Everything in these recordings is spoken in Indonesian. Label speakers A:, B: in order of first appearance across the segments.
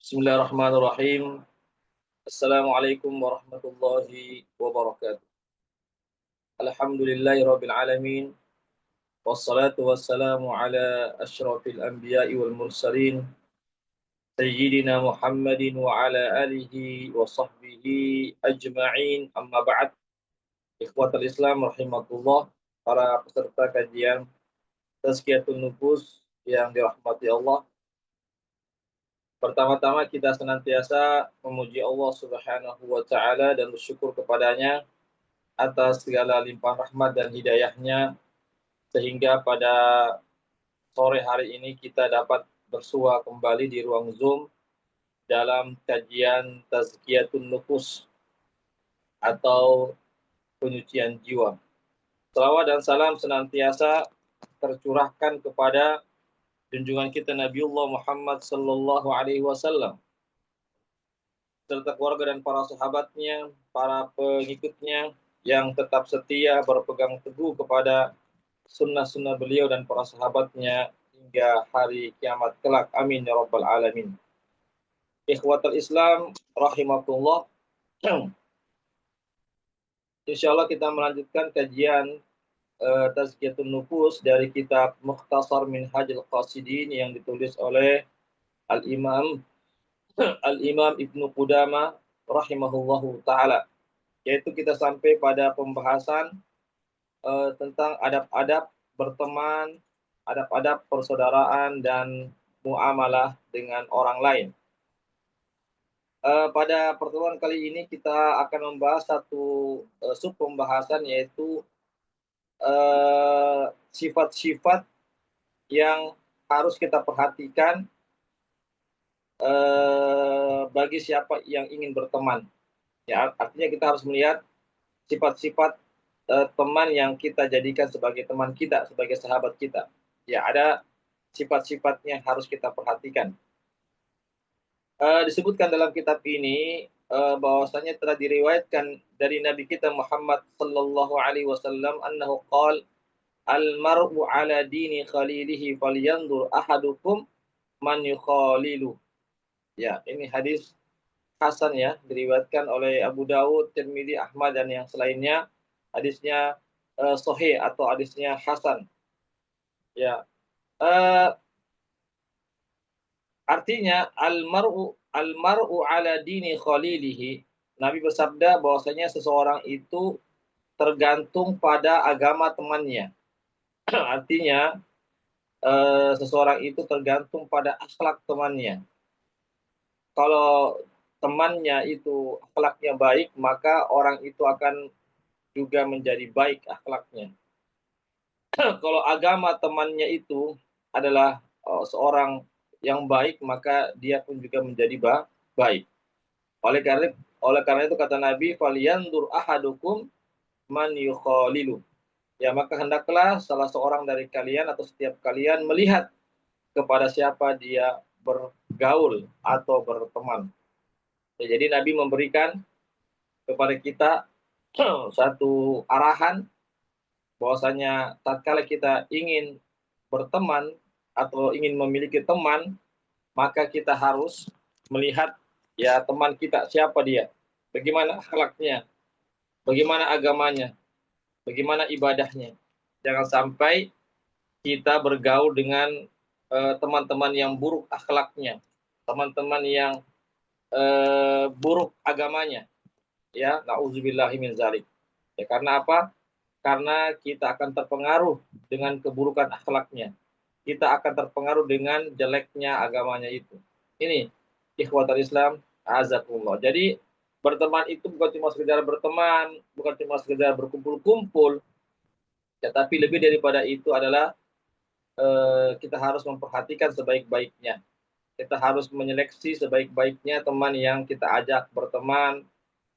A: Bismillahirrahmanirrahim. Assalamualaikum warahmatullahi wabarakatuh. Alhamdulillahirabbil alamin. Wassalatu wassalamu ala asyrafil anbiya'i wal mursalin sayyidina Muhammadin wa ala alihi wa sahbihi ajma'in. Amma ba'd. Ikhwatal Islam rahimakumullah, para peserta kajian Tazkiyatun Nufus yang dirahmati Allah. Pertama-tama kita senantiasa memuji Allah Subhanahu wa taala dan bersyukur kepadanya atas segala limpahan rahmat dan hidayahnya sehingga pada sore hari ini kita dapat bersua kembali di ruang Zoom dalam kajian Tazkiyatun Nufus atau penyucian jiwa. Salawat dan salam senantiasa tercurahkan kepada junjungan kita Nabiullah Muhammad sallallahu alaihi wasallam serta keluarga dan para sahabatnya, para pengikutnya yang tetap setia berpegang teguh kepada sunnah-sunnah beliau dan para sahabatnya hingga hari kiamat kelak. Amin ya rabbal alamin. Ikhwatul Islam rahimakumullah. Insyaallah kita melanjutkan kajian Tazkiyatun Nufus dari kitab Mukhtasar Minhajul Qasidin yang ditulis oleh Al-Imam Ibnu Qudamah rahimahullahu taala. Yaitu kita sampai pada pembahasan tentang adab-adab berteman, adab-adab persaudaraan dan muamalah dengan orang lain. Pada pertemuan kali ini kita akan membahas satu sub pembahasan, yaitu sifat-sifat yang harus kita perhatikan bagi siapa yang ingin berteman. Ya, artinya kita harus melihat sifat-sifat teman yang kita jadikan sebagai teman kita, sebagai sahabat kita. Ya, ada sifat-sifatnya yang harus kita perhatikan. Disebutkan dalam kitab ini bahwasanya telah diriwayatkan dari Nabi kita Muhammad sallallahu alaihi wasallam annahu qala al-mar'u ala dini khalilihi falyanzur ahadukum man yukhalilu. Ya, ini hadis hasan ya, diriwayatkan oleh Abu Dawud, Tirmidzi, Ahmad dan yang selainnya. Hadisnya sahih atau hadisnya hasan. Ya. Artinya al-mar'u ala dini khalilihi. Nabi bersabda bahwasanya seseorang itu tergantung pada agama temannya. Artinya seseorang itu tergantung pada akhlak temannya. Kalau temannya itu akhlaknya baik, maka orang itu akan juga menjadi baik akhlaknya. Kalau agama temannya itu adalah seorang yang baik, maka dia pun juga menjadi baik. Oleh karena itu kata Nabi, "Falyanzur ahadukum man yukhalilu." Ya, maka hendaklah salah seorang dari kalian atau setiap kalian melihat kepada siapa dia bergaul atau berteman. Ya, jadi Nabi memberikan kepada kita satu arahan bahwasanya tatkala kita ingin berteman atau ingin memiliki teman, maka kita harus melihat ya teman kita siapa dia, bagaimana akhlaknya, bagaimana agamanya, bagaimana ibadahnya. Jangan sampai kita bergaul dengan teman-teman yang buruk akhlaknya, teman-teman yang buruk agamanya. Ya, nauzubillahi min zalik. Ya, karena apa? Karena kita akan terpengaruh dengan keburukan akhlaknya. Kita akan terpengaruh dengan jeleknya agamanya itu. Ini ikhwatul Islam, azakumullah. Jadi berteman itu bukan cuma sekedar berteman, bukan cuma sekedar berkumpul-kumpul, tetapi lebih daripada itu adalah kita harus memperhatikan sebaik-baiknya. Kita harus menyeleksi sebaik-baiknya teman yang kita ajak berteman,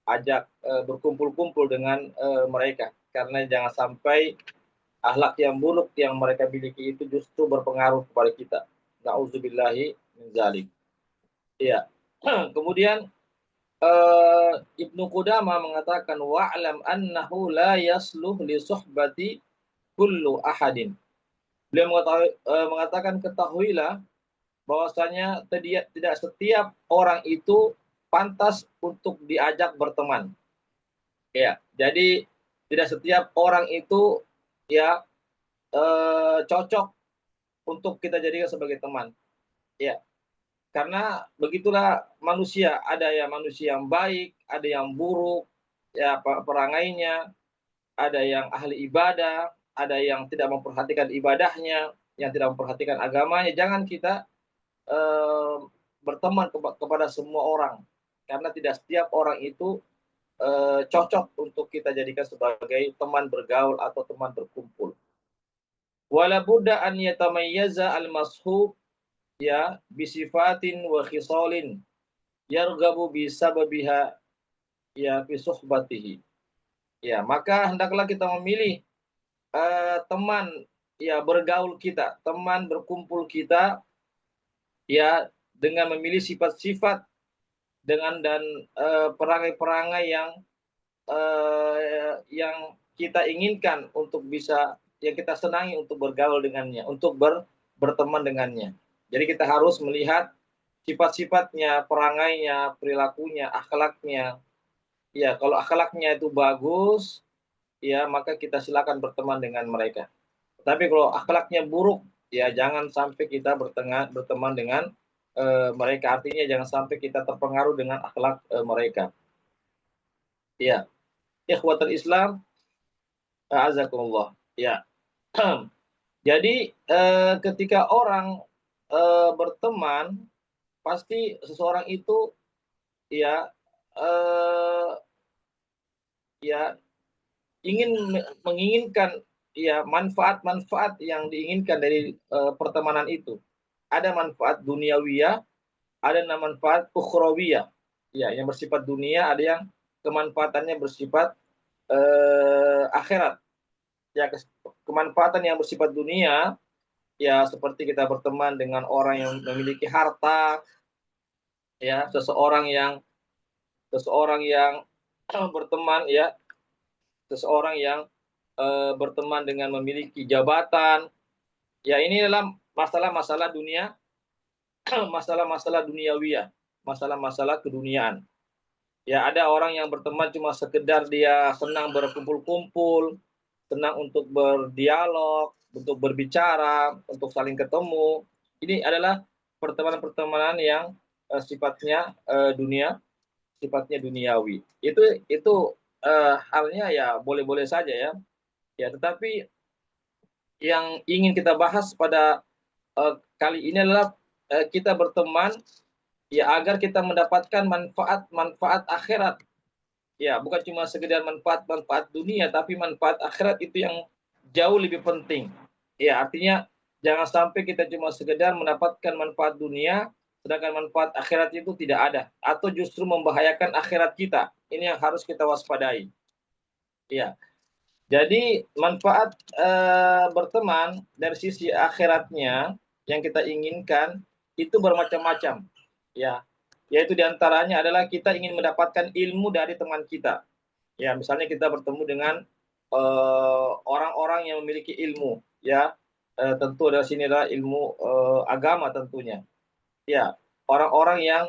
A: ajak berkumpul-kumpul dengan mereka. Karena jangan sampai akhlak yang buruk yang mereka miliki itu justru berpengaruh kepada kita. Nauzubillahi min dzalik. Iya. Kemudian Ibnu Qudamah mengatakan wa'lam annahu la yasluh li suhbati kullu ahadin. Beliau mengatakan, ketahuilah bahwasanya tidak setiap orang itu pantas untuk diajak berteman. Ya, jadi tidak setiap orang itu ya cocok untuk kita jadikan sebagai teman. Ya, karena begitulah manusia, ada yang manusia yang baik, ada yang buruk, ya perangainya, ada yang ahli ibadah, ada yang tidak memperhatikan ibadahnya, yang tidak memperhatikan agamanya. Jangan kita eh, berteman kepada semua orang, karena tidak setiap orang itu cocok untuk kita jadikan sebagai teman bergaul atau teman berkumpul. Wala budda an yatamayyaza al-mashhub ya bisifatin wa khisalin yargabu bisababiha ya fi suhbatihi. Ya, maka hendaklah kita memilih teman ya bergaul kita, teman berkumpul kita ya dengan memilih sifat-sifat dengan dan perangai-perangai yang kita inginkan untuk bisa yang kita senangi untuk bergaul dengannya, untuk berteman dengannya. Jadi kita harus melihat sifat-sifatnya, perangainya, perilakunya, akhlaknya. Ya, kalau akhlaknya itu bagus, ya maka kita silakan berteman dengan mereka. Tapi kalau akhlaknya buruk, ya jangan sampai kita berteman dengan mereka. Artinya jangan sampai kita terpengaruh dengan akhlak mereka. Ya, ikhwatul Islam, azakumullah. Ya. Jadi ketika orang berteman, pasti seseorang itu ya eh, ya menginginkan ya manfaat-manfaat yang diinginkan dari pertemanan itu. Ada manfaat duniawiyah, ada manfaat ukhrawiyah. Ya, yang bersifat dunia, ada yang kemanfaatannya bersifat akhirat. Ya, kemanfaatan yang bersifat dunia ya seperti kita berteman dengan orang yang memiliki harta, ya seseorang yang berteman ya seseorang yang berteman dengan memiliki jabatan. Ya ini adalah masalah-masalah dunia, masalah-masalah duniawiyah, masalah-masalah keduniaan. Ya ada orang yang berteman cuma sekedar dia senang berkumpul-kumpul, senang untuk berdialog, untuk berbicara, untuk saling ketemu. Ini adalah pertemanan-pertemanan yang sifatnya sifatnya duniawi. Itu halnya ya boleh-boleh saja ya. Ya, tetapi yang ingin kita bahas pada kali ini adalah kita berteman ya agar kita mendapatkan manfaat-manfaat akhirat. Ya, bukan cuma sekedar manfaat-manfaat dunia, tapi manfaat akhirat itu yang jauh lebih penting. Ya, artinya jangan sampai kita cuma sekedar mendapatkan manfaat dunia, sedangkan manfaat akhirat itu tidak ada, atau justru membahayakan akhirat kita. Ini yang harus kita waspadai. Ya, jadi manfaat berteman dari sisi akhiratnya yang kita inginkan itu bermacam-macam. Ya, yaitu diantaranya adalah kita ingin mendapatkan ilmu dari teman kita. Ya, misalnya kita bertemu dengan orang-orang yang memiliki ilmu, ya, tentu dari sini adalah ilmu agama tentunya. Ya, orang-orang yang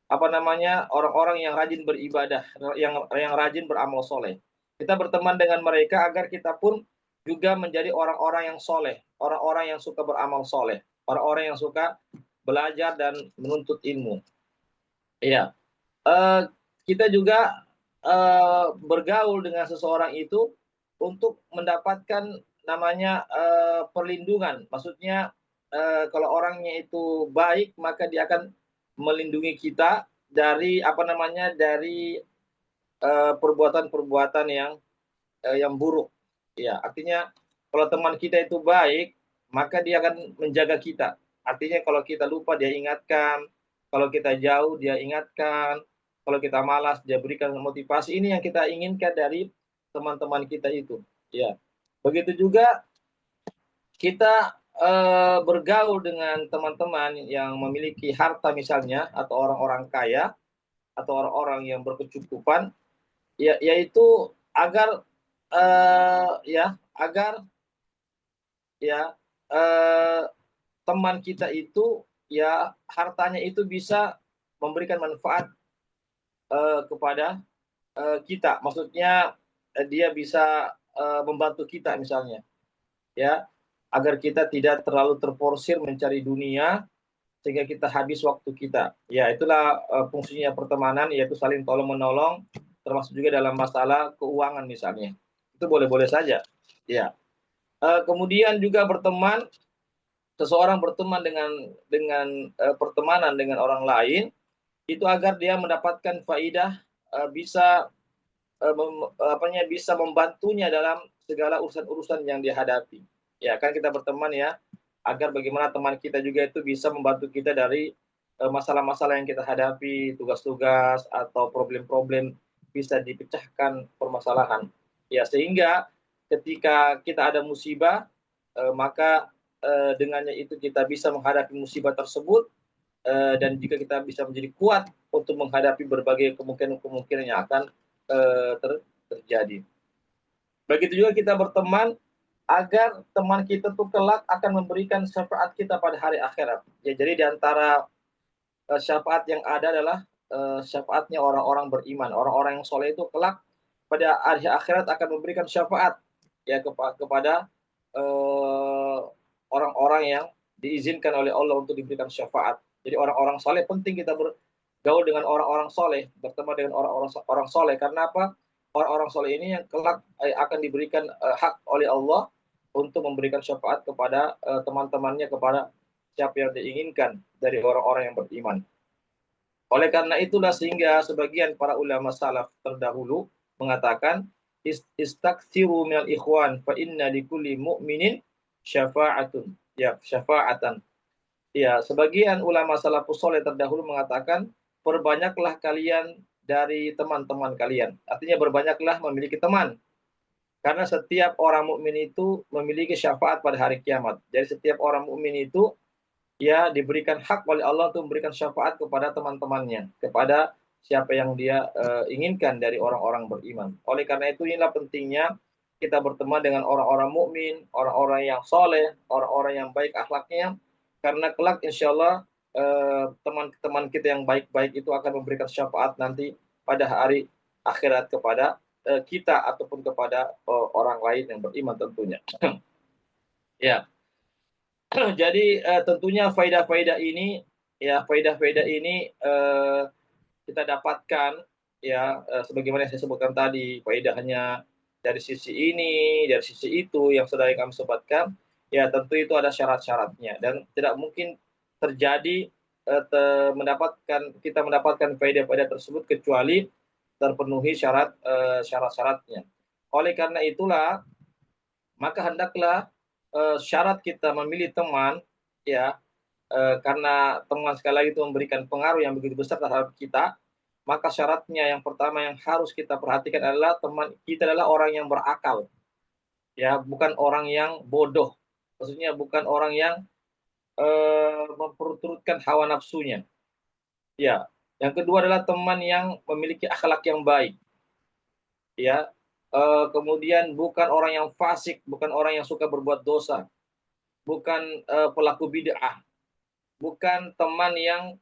A: apa namanya orang-orang yang rajin beribadah, yang rajin beramal soleh. Kita berteman dengan mereka agar kita pun juga menjadi orang-orang yang soleh, orang-orang yang suka beramal soleh, orang-orang yang suka belajar dan menuntut ilmu. Iya, uh, kita juga bergaul dengan seseorang itu untuk mendapatkan namanya perlindungan. Maksudnya kalau orangnya itu baik, maka dia akan melindungi kita dari apa namanya dari perbuatan-perbuatan yang buruk. Ya, artinya kalau teman kita itu baik, maka dia akan menjaga kita. Artinya kalau kita lupa dia ingatkan, kalau kita jauh dia ingatkan, kalau kita malas dia berikan motivasi. Ini yang kita inginkan dari teman-teman kita itu. Ya. Begitu juga kita bergaul dengan teman-teman yang memiliki harta misalnya atau orang-orang kaya atau orang-orang yang berkecukupan, ya, yaitu agar ya agar ya eh, teman kita itu ya hartanya itu bisa memberikan manfaat kepada kita. Maksudnya dia bisa membantu kita misalnya, ya, agar kita tidak terlalu terforsir mencari dunia sehingga kita habis waktu kita. Ya, itulah fungsinya pertemanan, yaitu saling tolong menolong, termasuk juga dalam masalah keuangan misalnya. Itu boleh-boleh saja. Ya. Kemudian juga berteman, seseorang berteman dengan pertemanan dengan orang lain itu agar dia mendapatkan faidah, bisa bisa membantunya dalam segala urusan-urusan yang dia hadapi. Ya, kan kita berteman ya, agar bagaimana teman kita juga itu bisa membantu kita dari masalah-masalah yang kita hadapi, tugas-tugas atau problem-problem bisa dipecahkan permasalahan. Ya, sehingga ketika kita ada musibah, maka dengannya itu kita bisa menghadapi musibah tersebut, dan juga kita bisa menjadi kuat untuk menghadapi berbagai kemungkinan-kemungkinan yang akan terjadi. Begitu juga kita berteman agar teman kita tuh kelak akan memberikan syafaat kita pada hari akhirat. Ya, jadi di antara syafaat yang ada adalah syafaatnya orang-orang beriman, orang-orang yang soleh itu kelak pada hari akhirat akan memberikan syafaat ya kepada orang-orang yang diizinkan oleh Allah untuk diberikan syafaat. Jadi orang-orang soleh penting kita bergaul dengan orang-orang soleh, berteman dengan orang-orang soleh. Karena apa? Orang-orang soleh ini yang kelak akan diberikan hak oleh Allah untuk memberikan syafaat kepada teman-temannya, kepada siapa yang diinginkan dari orang-orang yang beriman. Oleh karena itulah sehingga sebagian para ulama salaf terdahulu mengatakan istaksiru minal ikhwan fa inna likulli mu'minin syafa'atun. Ya, syafa'atan. Ya, sebagian ulama salafus soleh terdahulu mengatakan perbanyaklah kalian dari teman-teman kalian. Artinya berbanyaklah memiliki teman. Karena setiap orang mukmin itu memiliki syafaat pada hari kiamat. Jadi setiap orang mukmin itu ya diberikan hak oleh Allah untuk memberikan syafaat kepada teman-temannya, kepada siapa yang dia inginkan dari orang-orang beriman. Oleh karena itu inilah pentingnya kita berteman dengan orang-orang mukmin, orang-orang yang soleh, orang-orang yang baik akhlaknya, karena kelak insya Allah teman-teman kita yang baik-baik itu akan memberikan syafaat nanti pada hari akhirat kepada kita ataupun kepada orang lain yang beriman tentunya. Ya. Jadi tentunya faidah-faidah ini ya faidah-faidah ini kita dapatkan ya sebagaimana yang saya sebutkan tadi, faedahnya dari sisi ini, dari sisi itu yang sudah kami sebutkan, ya tentu itu ada syarat-syaratnya dan tidak mungkin terjadi kita mendapatkan faedah-faedah tersebut kecuali terpenuhi syarat-syaratnya. Oleh karena itulah maka hendaklah syarat kita memilih teman ya karena teman sekali lagi itu memberikan pengaruh yang begitu besar terhadap kita, maka syaratnya yang pertama yang harus kita perhatikan adalah teman kita adalah orang yang berakal, ya bukan orang yang bodoh, maksudnya bukan orang yang memperturutkan hawa nafsunya, ya. Yang kedua adalah teman yang memiliki akhlak yang baik, ya. Kemudian bukan orang yang fasik, bukan orang yang suka berbuat dosa, bukan pelaku bid'ah, bukan teman yang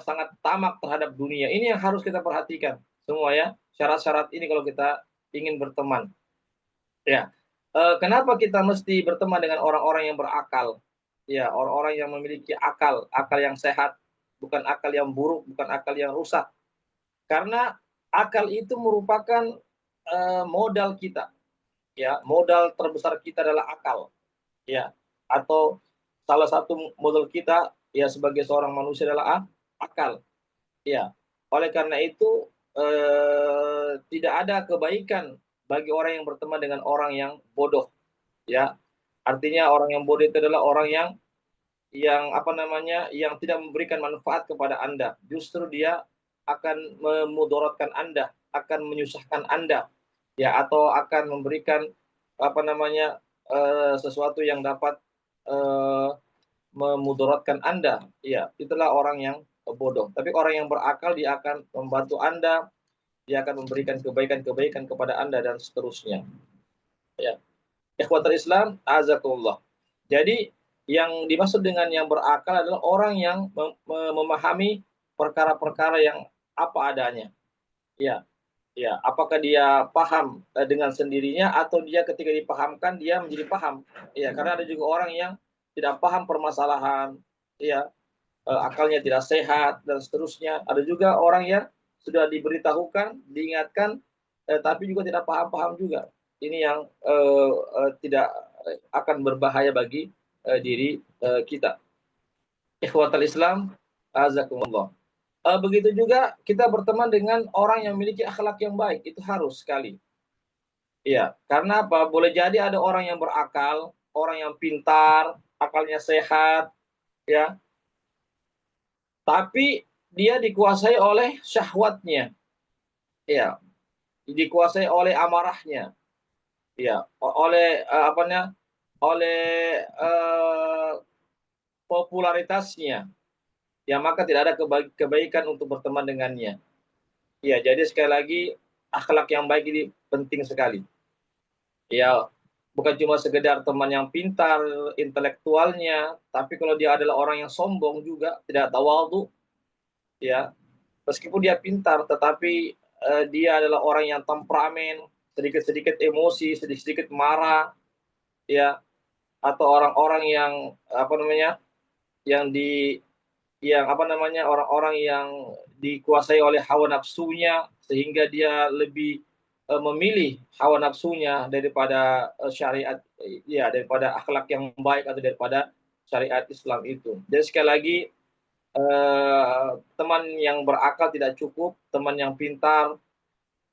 A: sangat tamak terhadap dunia. Ini yang harus kita perhatikan semua ya. Syarat-syarat ini kalau kita ingin berteman. Ya. Kenapa kita mesti berteman dengan orang-orang yang berakal? Ya, orang-orang yang memiliki akal, akal yang sehat, bukan akal yang buruk, bukan akal yang rusak. Karena akal itu merupakan modal kita. Ya, modal terbesar kita adalah akal. Ya, atau salah satu modal kita ya sebagai seorang manusia adalah akal. Ya, oleh karena itu tidak ada kebaikan bagi orang yang berteman dengan orang yang bodoh. Ya, artinya orang yang bodoh itu adalah orang yang apa namanya, yang tidak memberikan manfaat kepada Anda. Justru dia akan memudaratkan Anda, akan menyusahkan Anda, ya atau akan memberikan apa namanya sesuatu yang dapat memudaratkan Anda. Ya, itulah orang yang bodoh. Tapi orang yang berakal dia akan membantu Anda, dia akan memberikan kebaikan-kebaikan kepada Anda dan seterusnya. Ya. Ikhwatul Islam, azakumullah. Jadi yang dimaksud dengan yang berakal adalah orang yang memahami perkara-perkara yang apa adanya. Ya, ya. Apakah dia paham dengan sendirinya atau dia ketika dipahamkan dia menjadi paham. Ya, karena ada juga orang yang tidak paham permasalahan, ya, akalnya tidak sehat dan seterusnya. Ada juga orang yang sudah diberitahukan, diingatkan, tapi juga tidak paham-paham juga. Ini yang tidak akan berbahaya bagi diri kita. Ikhwatal Islam, azakumullah. Begitu juga kita berteman dengan orang yang memiliki akhlak yang baik, itu harus sekali. Iya, karena apa? Boleh jadi ada orang yang berakal, orang yang pintar, akalnya sehat, ya, tapi dia dikuasai oleh syahwatnya, ya, dikuasai oleh amarahnya, ya, oleh apa namanya? Oleh popularitasnya. Ya, maka tidak ada kebaikan untuk berteman dengannya. Ya, jadi sekali lagi akhlak yang baik ini penting sekali. Ya, bukan cuma sekedar teman yang pintar intelektualnya, tapi kalau dia adalah orang yang sombong juga, tidak tawadhu, ya. Meskipun dia pintar, tetapi dia adalah orang yang temperamen, sedikit-sedikit emosi, sedikit-sedikit marah, ya, atau orang-orang yang apa namanya, yang di yang apa namanya, orang-orang yang dikuasai oleh hawa nafsunya sehingga dia lebih memilih hawa nafsunya daripada syariat, ya, daripada akhlak yang baik atau daripada syariat Islam itu. Jadi sekali lagi teman yang berakal tidak cukup, teman yang pintar,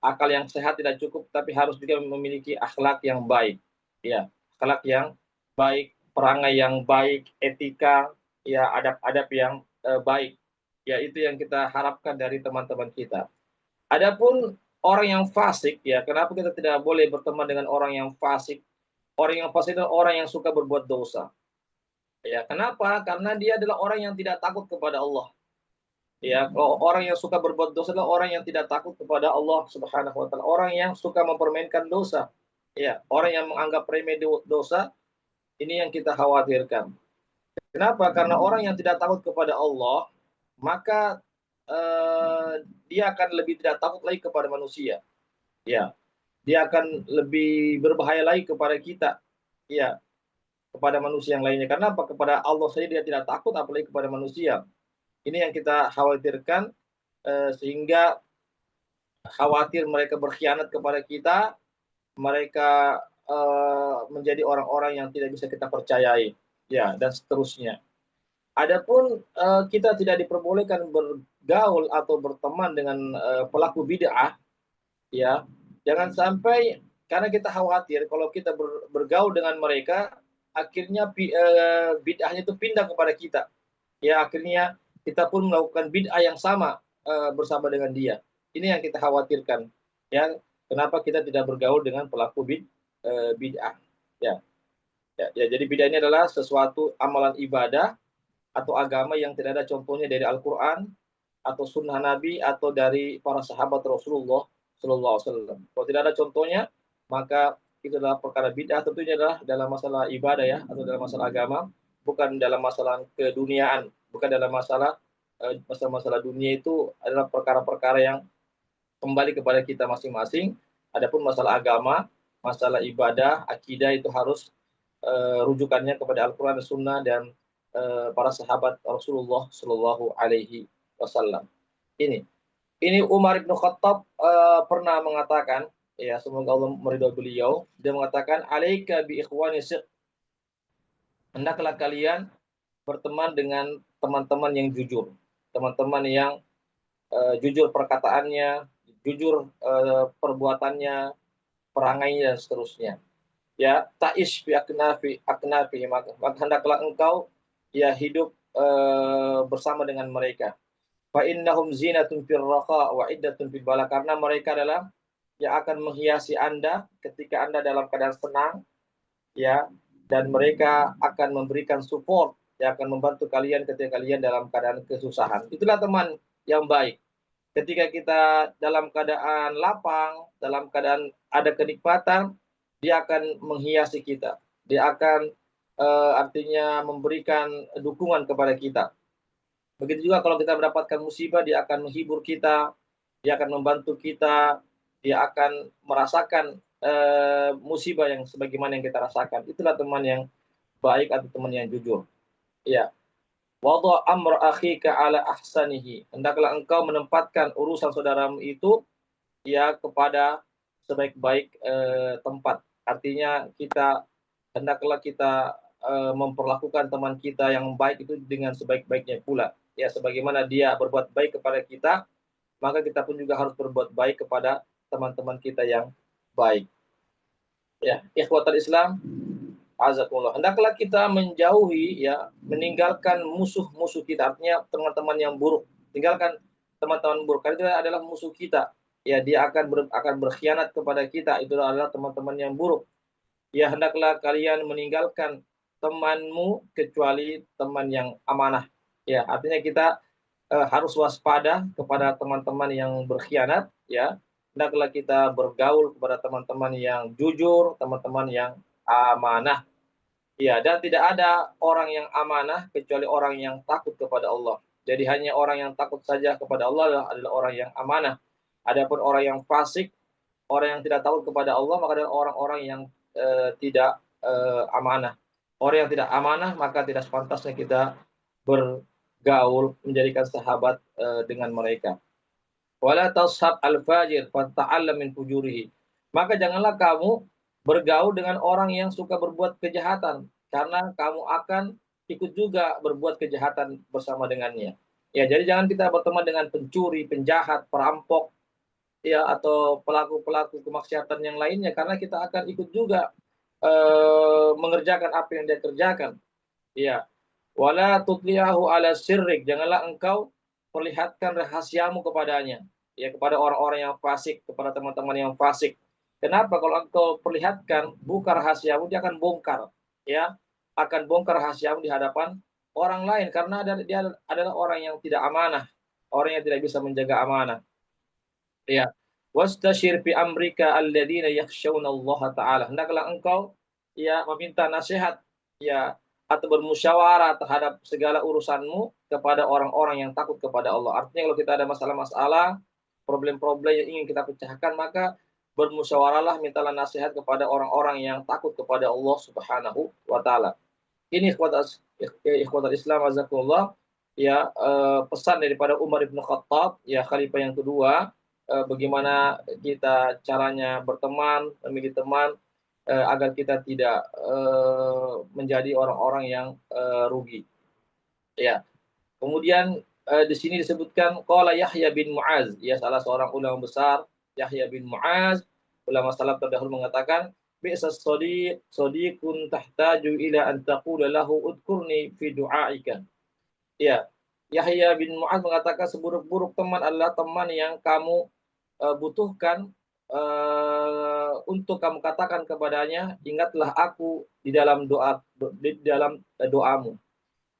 A: akal yang sehat tidak cukup, tapi harus juga memiliki akhlak yang baik. Ya, akhlak yang baik, perangai yang baik, etika, ya, adab-adab yang baik. Ya, itu yang kita harapkan dari teman-teman kita. Adapun orang yang fasik, ya, kenapa kita tidak boleh berteman dengan orang yang fasik? Orang yang fasik adalah orang yang suka berbuat dosa. Ya, kenapa? Karena dia adalah orang yang tidak takut kepada Allah. Ya, orang yang suka berbuat dosa adalah orang yang tidak takut kepada Allah Subhanahu wa taala, orang yang suka mempermainkan dosa. Ya, orang yang menganggap remeh dosa, ini yang kita khawatirkan. Kenapa? Karena orang yang tidak takut kepada Allah, maka dia akan lebih tidak takut lagi kepada manusia. Ya, dia akan lebih berbahaya lagi kepada kita. Ya, kepada manusia yang lainnya. Karena apa? Kepada Allah saja dia tidak takut, apalagi kepada manusia. Ini yang kita khawatirkan, sehingga khawatir mereka berkhianat kepada kita, mereka menjadi orang-orang yang tidak bisa kita percayai, ya, dan seterusnya. Adapun kita tidak diperbolehkan bergaul atau berteman dengan pelaku bid'ah, ya. Jangan sampai karena kita khawatir kalau kita bergaul dengan mereka, akhirnya bid'ahnya itu pindah kepada kita. Ya, akhirnya kita pun melakukan bid'ah yang sama bersama dengan dia. Ini yang kita khawatirkan. Ya, kenapa kita tidak bergaul dengan pelaku bid'ah? Ya, ya, jadi bid'ah ini adalah sesuatu amalan ibadah atau agama yang tidak ada contohnya dari Al-Quran atau Sunnah Nabi atau dari para sahabat Rasulullah Sallallahu Alaihi Wasallam. Kalau tidak ada contohnya, maka itu adalah perkara bid'ah. Tentunya adalah dalam masalah ibadah, ya, atau dalam masalah agama, bukan dalam masalah keduniaan, bukan dalam masalah masalah dunia. Itu adalah perkara-perkara yang kembali kepada kita masing-masing. Adapun masalah agama, masalah ibadah, akidah itu harus rujukannya kepada Al-Quran dan Sunnah dan para sahabat Rasulullah Shallallahu Alaihi Wasallam. Ini Umar bin Khattab pernah mengatakan, ya, semoga Allah meridhai beliau, dia mengatakan, alaika bi ikhwani siq, hendaklah kalian berteman dengan teman-teman yang jujur, teman-teman yang jujur perkataannya, jujur perbuatannya, perangainya dan seterusnya. Ya, ta'ish fi aknafi, maka hendaklah engkau, ya, hidup bersama dengan mereka. Fa innahum zinatun fil raqa wa iddatun fil bala, karena mereka adalah yang akan menghiasi Anda ketika Anda dalam keadaan senang, ya, dan mereka akan memberikan support, yang akan membantu kalian ketika kalian dalam keadaan kesusahan. Itulah teman yang baik. Ketika kita dalam keadaan lapang, dalam keadaan ada kenikmatan, dia akan menghiasi kita. Dia akan artinya memberikan dukungan kepada kita. Begitu juga kalau kita mendapatkan musibah, dia akan menghibur kita, dia akan membantu kita, dia akan merasakan musibah yang sebagaimana yang kita rasakan. Itulah teman yang baik atau teman yang jujur. Ya. Wadha amr akhika ala ahsanihi. Hendaklah engkau menempatkan urusan saudaramu itu ya kepada sebaik-baik tempat. Artinya hendaklah kita memperlakukan teman kita yang baik itu dengan sebaik-baiknya pula. Ya, sebagaimana dia berbuat baik kepada kita, maka kita pun juga harus berbuat baik kepada teman-teman kita yang baik. Ya, ikhwatal Islam, azakumullah. Hendaklah kita menjauhi ya, meninggalkan musuh-musuh kita, artinya teman-teman yang buruk. Tinggalkan teman-teman buruk karena itu adalah musuh kita. Ya, dia akan berkhianat kepada kita. Itu adalah teman-teman yang buruk. Ya, hendaklah kalian meninggalkan temanmu kecuali teman yang amanah. Ya, artinya kita harus waspada kepada teman-teman yang berkhianat, ya. Hendaklah kita bergaul kepada teman-teman yang jujur, teman-teman yang amanah. Ya, dan tidak ada orang yang amanah kecuali orang yang takut kepada Allah. Jadi hanya orang yang takut saja kepada Allah adalah orang yang amanah. Adapun orang yang fasik, orang yang tidak takut kepada Allah, maka adalah orang-orang yang tidak amanah. Orang yang tidak amanah, maka tidak sepantasnya kita bergaul, menjadikan sahabat dengan mereka. Wala tashab al-fajir fata'allam min fujurihi. Maka janganlah kamu bergaul dengan orang yang suka berbuat kejahatan karena kamu akan ikut juga berbuat kejahatan bersama dengannya. Ya, jadi jangan kita berteman dengan pencuri, penjahat, perampok, ya atau pelaku-pelaku kemaksiatan yang lainnya karena kita akan ikut juga mengerjakan apa yang dia kerjakan. Ya. Wala tutliahu ala sirrik, janganlah engkau perlihatkan rahasiamu kepadanya, ya kepada orang-orang yang fasik, kepada teman-teman yang fasik. Kenapa? Kalau engkau perlihatkan buka rahasiamu, dia akan bongkar, ya, akan bongkar rahasiamu di hadapan orang lain karena dia adalah orang yang tidak amanah, orang yang tidak bisa menjaga amanah. Ya. Wastashir fi amrika alladziina yakhshawna Allah taala. Hendaklah engkau ya meminta nasihat ya atau bermusyawarah terhadap segala urusanmu kepada orang-orang yang takut kepada Allah. Artinya kalau kita ada masalah-masalah, problem-problem yang ingin kita pecahkan, maka bermusyawarahlah, mintalah nasihat kepada orang-orang yang takut kepada Allah Subhanahu wa taala. Ini ikhwatal Islam azakumullah ya pesan daripada Umar bin Khattab ya khalifah yang kedua, bagaimana kita caranya berteman, memilih teman agar kita tidak menjadi orang-orang yang rugi. Ya. Kemudian di sini disebutkan qala Yahya bin Mu'az, ya salah seorang ulama besar, Yahya bin Mu'az, ulama salaf terdahulu mengatakan, bi'sas sadiqun tahtaju ila an taqula lahu udkurni fi du'aika. Ya. Yahya bin Mu'az mengatakan seburuk-buruk teman adalah teman yang kamu butuhkan untuk kamu katakan kepadanya, ingatlah aku di dalam doamu.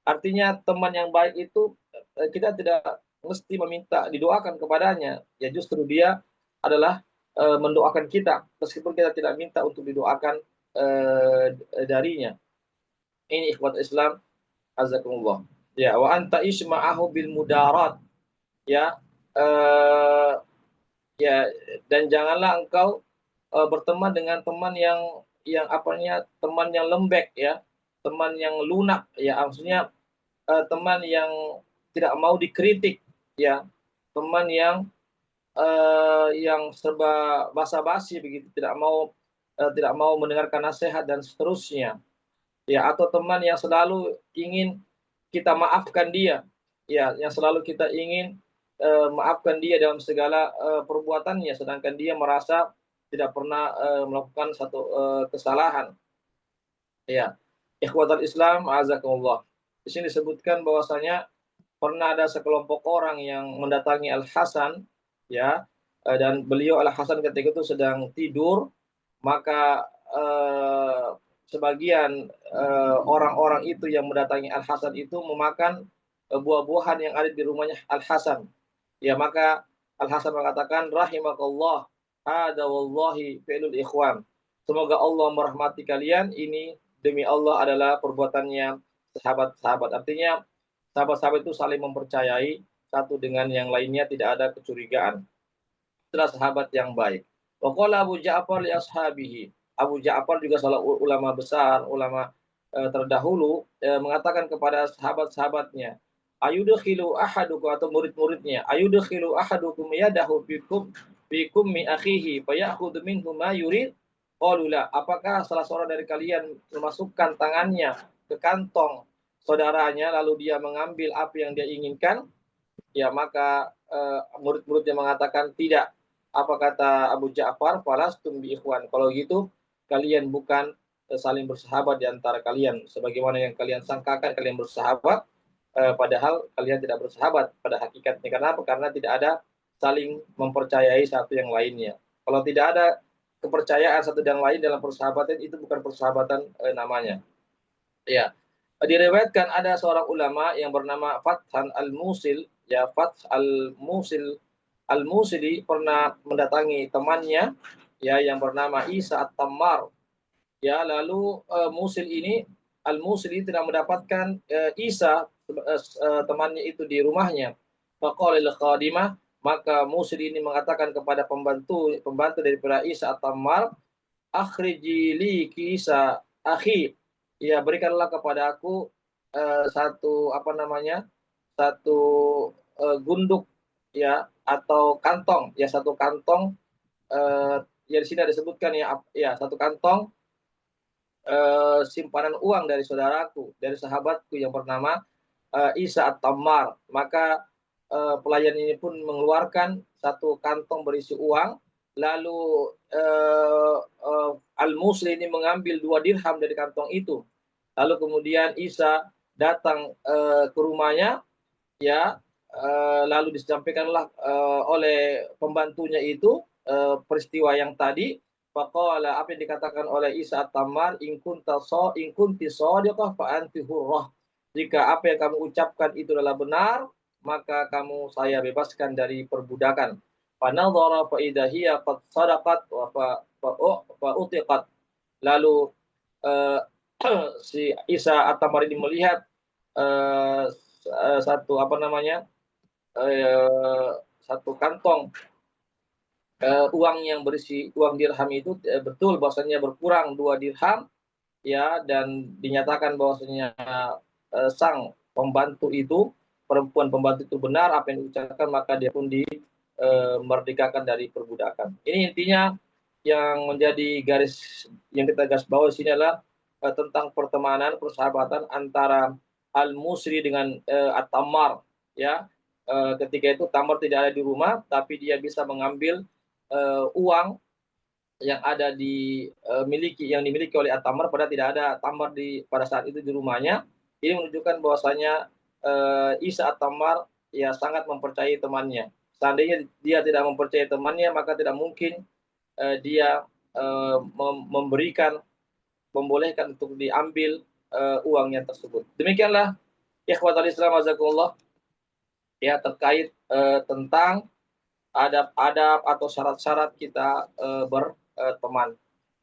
A: Artinya teman yang baik itu kita tidak mesti meminta didoakan kepadanya, ya justru dia adalah mendoakan kita meskipun kita tidak minta untuk didoakan darinya. Ini ikhwat Islam azakumullah. Ya, wa anta isma'ahu bil mudarat. Ya, ya, dan janganlah engkau berteman dengan teman yang apanya teman yang lembek ya, teman yang lunak ya, maksudnya teman yang tidak mau dikritik ya, teman yang serba basa-basi begitu, tidak mau mendengarkan nasihat dan seterusnya ya, atau teman yang selalu ingin kita maafkan dia ya, yang selalu kita ingin maafkan dia dalam segala perbuatannya sedangkan dia merasa tidak pernah melakukan satu kesalahan ya. Ikhwatal Islam azakumullah, di sini disebutkan bahwasanya pernah ada sekelompok orang yang mendatangi Al Hasan ya, dan beliau Al Hasan ketika itu sedang tidur, maka sebagian orang-orang itu yang mendatangi Al Hasan itu memakan buah-buahan yang ada di rumahnya Al Hasan. Ya, maka Al Hasan mengatakan rahimakallah, ada wallahi fi'lul ikhwan. Semoga Allah merahmati kalian, ini demi Allah adalah perbuatannya sahabat-sahabat. Artinya sahabat-sahabat itu saling mempercayai satu dengan yang lainnya, tidak ada kecurigaan. Itulah sahabat yang baik. Wa qala Abu Ja'far li ashabihi. Abu Ja'far juga salah ulama besar, ulama terdahulu mengatakan kepada sahabat-sahabatnya, ayudkhilu ahadukum, atau murid-muridnya, ayudkhilu ahadukum yadahu fikum mi akhihi fayakhudhu minhu ma yurid. Qalu la, apakah salah seorang dari kalian memasukkan tangannya ke kantong saudaranya lalu dia mengambil apa yang dia inginkan? Ya, maka murid-muridnya mengatakan tidak. Apa kata Abu Ja'far? Falastum bi ikhwan. Kalau gitu kalian bukan saling bersahabat di antara kalian, sebagaimana yang kalian sangkakan kalian bersahabat, padahal kalian tidak bersahabat pada hakikatnya. Karena apa? Karena tidak ada saling mempercayai satu yang lainnya. Kalau tidak ada kepercayaan satu dan lain dalam persahabatan, itu bukan persahabatan namanya. Ya, diriwayatkan ada seorang ulama yang bernama Fathan al-Musil, ya, Fath al-Musili pernah mendatangi temannya, ya, yang bernama Isa at-Tammar. Ya, lalu Musil ini, al-Musili tidak mendapatkan Isa temannya itu di rumahnya. Faqala lil khadimah, maka Musil ini mengatakan kepada pembantu daripada Isa at-Tammar, akhriji li Isa akhi, ya, berikanlah kepada aku satu apa namanya, satu gunduk, ya, atau kantong, ya, satu kantong, ya, di sini ada disebutkan, ya, ya, satu kantong simpanan uang dari saudaraku, dari sahabatku yang bernama Isa at-Tammar. Maka pelayan ini pun mengeluarkan satu kantong berisi uang, lalu Al-Musli ini mengambil 2 dirham dari kantong itu. Lalu kemudian Isa datang ke rumahnya, ya, lalu disampaikanlah oleh pembantunya itu peristiwa yang tadi. Faqala, apa yang dikatakan oleh Isa at-Tammar, in kunti shadiqah fa anti hurrah. Jika apa yang kamu ucapkan itu adalah benar, maka kamu saya bebaskan dari perbudakan. Fa nadhara fa idza hiya qad sadaqat wa fa utiqat. Lalu si Isa at-Tammar ini melihat satu apa namanya, satu kantong uang yang berisi uang dirham itu betul bahwasanya berkurang 2 dirham, ya, dan dinyatakan bahwasanya sang pembantu itu, perempuan pembantu itu benar apa yang diucapkan, maka dia pun dimerdekakan dari perbudakan. Ini intinya yang menjadi garis yang kita garis bawah di sini adalah tentang pertemanan, persahabatan antara Al-Musri dengan At-Tammar, ya. Ketika itu Tammar tidak ada di rumah, tapi dia bisa mengambil uang yang ada yang dimiliki oleh At-Tammar, padahal tidak ada Tammar pada saat itu di rumahnya. Ini menunjukkan bahwasanya Isa At-Tammar, ya, sangat mempercayai temannya. Seandainya dia tidak mempercayai temannya, maka tidak mungkin dia membolehkan untuk diambil uangnya tersebut. Demikianlah ikhwatal Islam azakumullah, ya, terkait tentang adab-adab atau syarat-syarat kita berteman.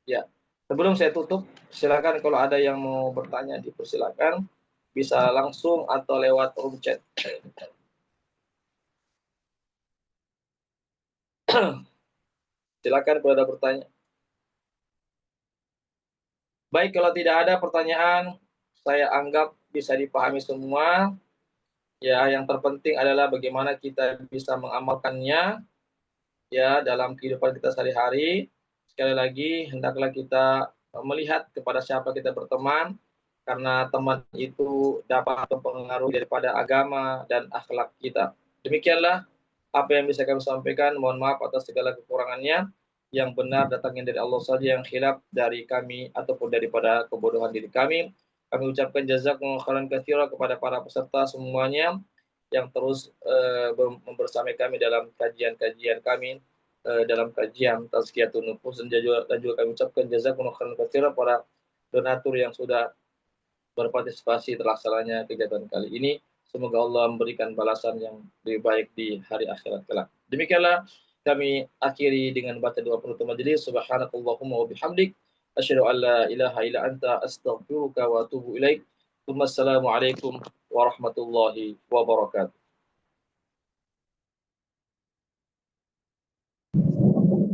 A: Ya. Sebelum saya tutup, silakan kalau ada yang mau bertanya dipersilakan, bisa langsung atau lewat room chat. Silakan kalau ada bertanya. Baik, kalau tidak ada pertanyaan, saya anggap bisa dipahami semua. Ya, yang terpenting adalah bagaimana kita bisa mengamalkannya, ya, dalam kehidupan kita sehari-hari. Sekali lagi, hendaklah kita melihat kepada siapa kita berteman, karena teman itu dapat mempengaruhi daripada agama dan akhlak kita. Demikianlah apa yang bisa kami sampaikan. Mohon maaf atas segala kekurangannya. Yang benar datangnya dari Allah saja, yang khilaf dari kami ataupun daripada kebodohan diri kami. Kami ucapkan jazakumullah khairan katsira kepada para peserta semuanya yang terus membersamai kami dalam kajian-kajian kami, dalam kajian Tazkiyatun Nufus, dan juga kami ucapkan jazakumullah khairan katsira para donatur yang sudah berpartisipasi terlaksananya kegiatan kali ini. Semoga Allah memberikan balasan yang lebih baik di hari akhirat kelak. Demikianlah kami akhiri dengan baca doa penutup majelis. Subhanakallahumma wa bihamdik, Asyhadu an la ilaha illa anta astaghfiruka wa atubu ilaik. Wassalamualaikum warahmatullahi wabarakatuh.